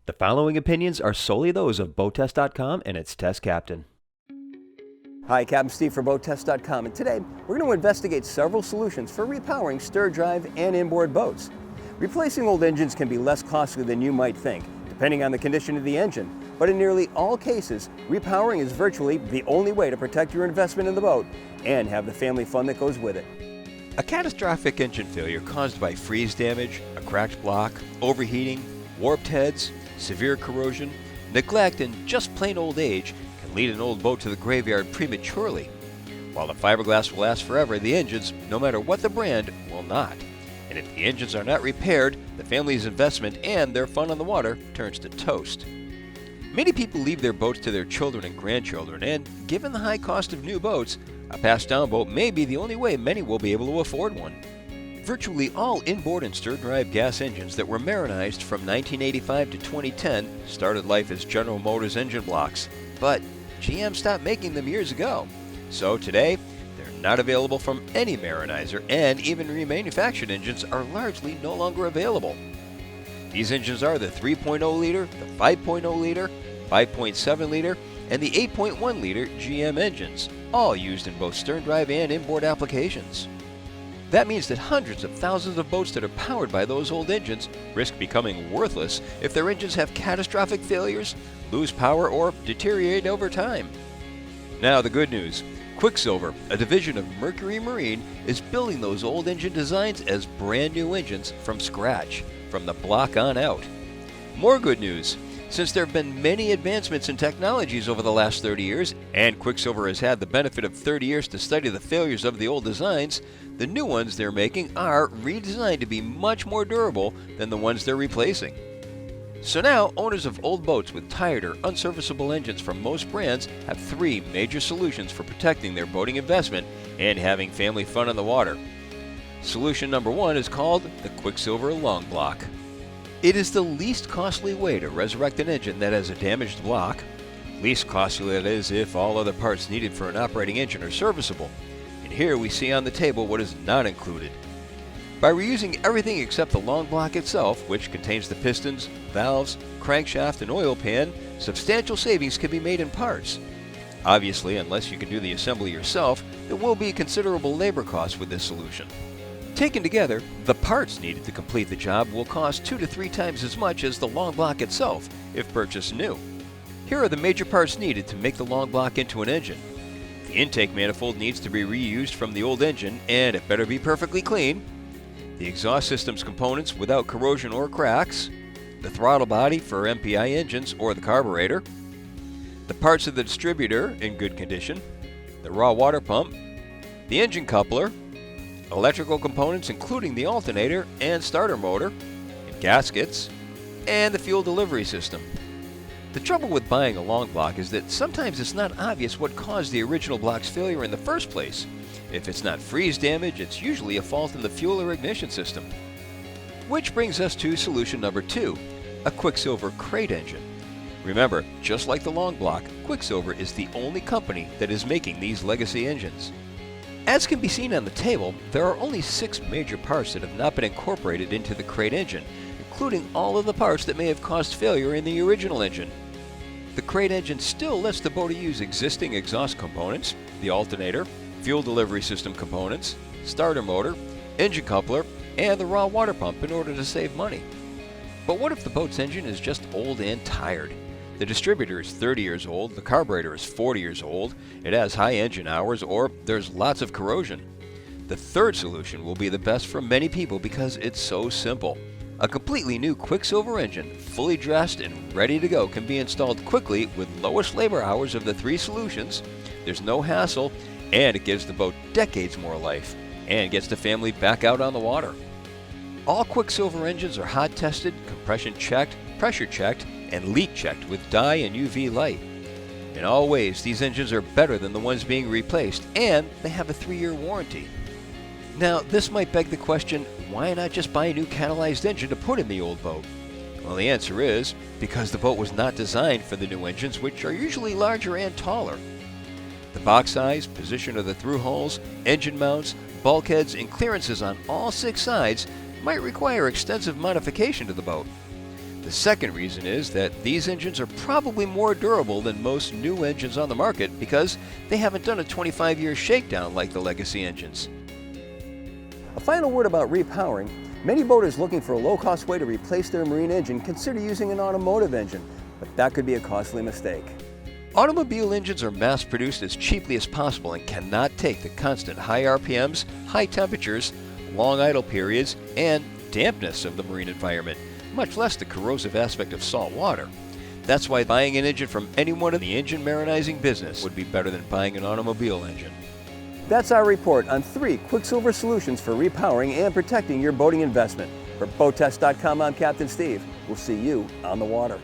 The following opinions are solely those of BoatTest.com and its test captain. Hi, Captain Steve for BoatTest.com, and today we're going to investigate several solutions for repowering stir drive and inboard boats. Replacing old engines can be less costly than you might think, depending on the condition of the engine, but in nearly all cases, repowering is virtually the only way to protect your investment in the boat and have the family fun that goes with it. A catastrophic engine failure caused by freeze damage, a cracked block, overheating, warped heads, severe corrosion, neglect, and just plain old age can lead an old boat to the graveyard prematurely. While the fiberglass will last forever, the engines, no matter what the brand, will not. And if the engines are not repaired, the family's investment and their fun on the water turns to toast. Many people leave their boats to their children and grandchildren, and given the high cost of new boats, a passed-down boat may be the only way many will be able to afford one. Virtually all inboard and stir-drive gas engines that were marinized from 1985 to 2010 started life as General Motors engine blocks, but GM stopped making them years ago. So today, they're not available from any marinizer, and even remanufactured engines are largely no longer available. These engines are the 3.0 liter, the 5.0 liter, 5.7 liter, and the 8.1 liter GM engines, all used in both stern-drive and inboard applications. That means that hundreds of thousands of boats that are powered by those old engines risk becoming worthless if their engines have catastrophic failures, lose power, or deteriorate over time. Now the good news. Quicksilver, a division of Mercury Marine, is building those old engine designs as brand new engines from scratch, from the block on out. More good news. Since there have been many advancements in technologies over the last 30 years, and Quicksilver has had the benefit of 30 years to study the failures of the old designs, the new ones they're making are redesigned to be much more durable than the ones they're replacing. So now, owners of old boats with tired or unserviceable engines from most brands have three major solutions for protecting their boating investment and having family fun on the water. Solution number one is called the Quicksilver Long Block. It is the least costly way to resurrect an engine that has a damaged block. Least costly, that is, if all other parts needed for an operating engine are serviceable. And here we see on the table what is not included. By reusing everything except the long block itself, which contains the pistons, valves, crankshaft, and oil pan, substantial savings can be made in parts. Obviously, unless you can do the assembly yourself, there will be considerable labor costs with this solution. Taken together, the parts needed to complete the job will cost 2 to 3 times as much as the long block itself, if purchased new. Here are the major parts needed to make the long block into an engine. The intake manifold needs to be reused from the old engine, and it better be perfectly clean. The exhaust system's components without corrosion or cracks. The throttle body for MPI engines or the carburetor. The parts of the distributor in good condition. The raw water pump. The engine coupler. Electrical components including the alternator and starter motor, and gaskets, and the fuel delivery system. The trouble with buying a long block is that sometimes it's not obvious what caused the original block's failure in the first place. If it's not freeze damage, it's usually a fault in the fuel or ignition system. Which brings us to solution number two, a Quicksilver crate engine. Remember, just like the long block, Quicksilver is the only company that is making these legacy engines. As can be seen on the table, there are only 6 major parts that have not been incorporated into the crate engine, including all of the parts that may have caused failure in the original engine. The crate engine still lets the boater use existing exhaust components, the alternator, fuel delivery system components, starter motor, engine coupler, and the raw water pump in order to save money. But what if the boat's engine is just old and tired? The distributor is 30 years old, the carburetor is 40 years old, it has high engine hours, or there's lots of corrosion. The third solution will be the best for many people because it's so simple. A completely new Quicksilver engine, fully dressed and ready to go, can be installed quickly with lowest labor hours of the 3 solutions. There's no hassle, and it gives the boat decades more life, and gets the family back out on the water. All Quicksilver engines are hot tested, compression checked, pressure checked, and leak checked with dye and UV light. In all ways, these engines are better than the ones being replaced, and they have a 3-year warranty. Now, this might beg the question, why not just buy a new catalyzed engine to put in the old boat? Well, the answer is, because the boat was not designed for the new engines, which are usually larger and taller. The box size, position of the through holes, engine mounts, bulkheads, and clearances on all 6 sides might require extensive modification to the boat. The second reason is that these engines are probably more durable than most new engines on the market because they haven't done a 25-year shakedown like the legacy engines. A final word about repowering. Many boaters looking for a low-cost way to replace their marine engine consider using an automotive engine, but that could be a costly mistake. Automobile engines are mass-produced as cheaply as possible and cannot take the constant high RPMs, high temperatures, long idle periods, and dampness of the marine environment, much less the corrosive aspect of salt water. That's why buying an engine from anyone in the engine marinizing business would be better than buying an automobile engine. That's our report on 3 Quicksilver solutions for repowering and protecting your boating investment. For BoatTest.com, I'm Captain Steve. We'll see you on the water.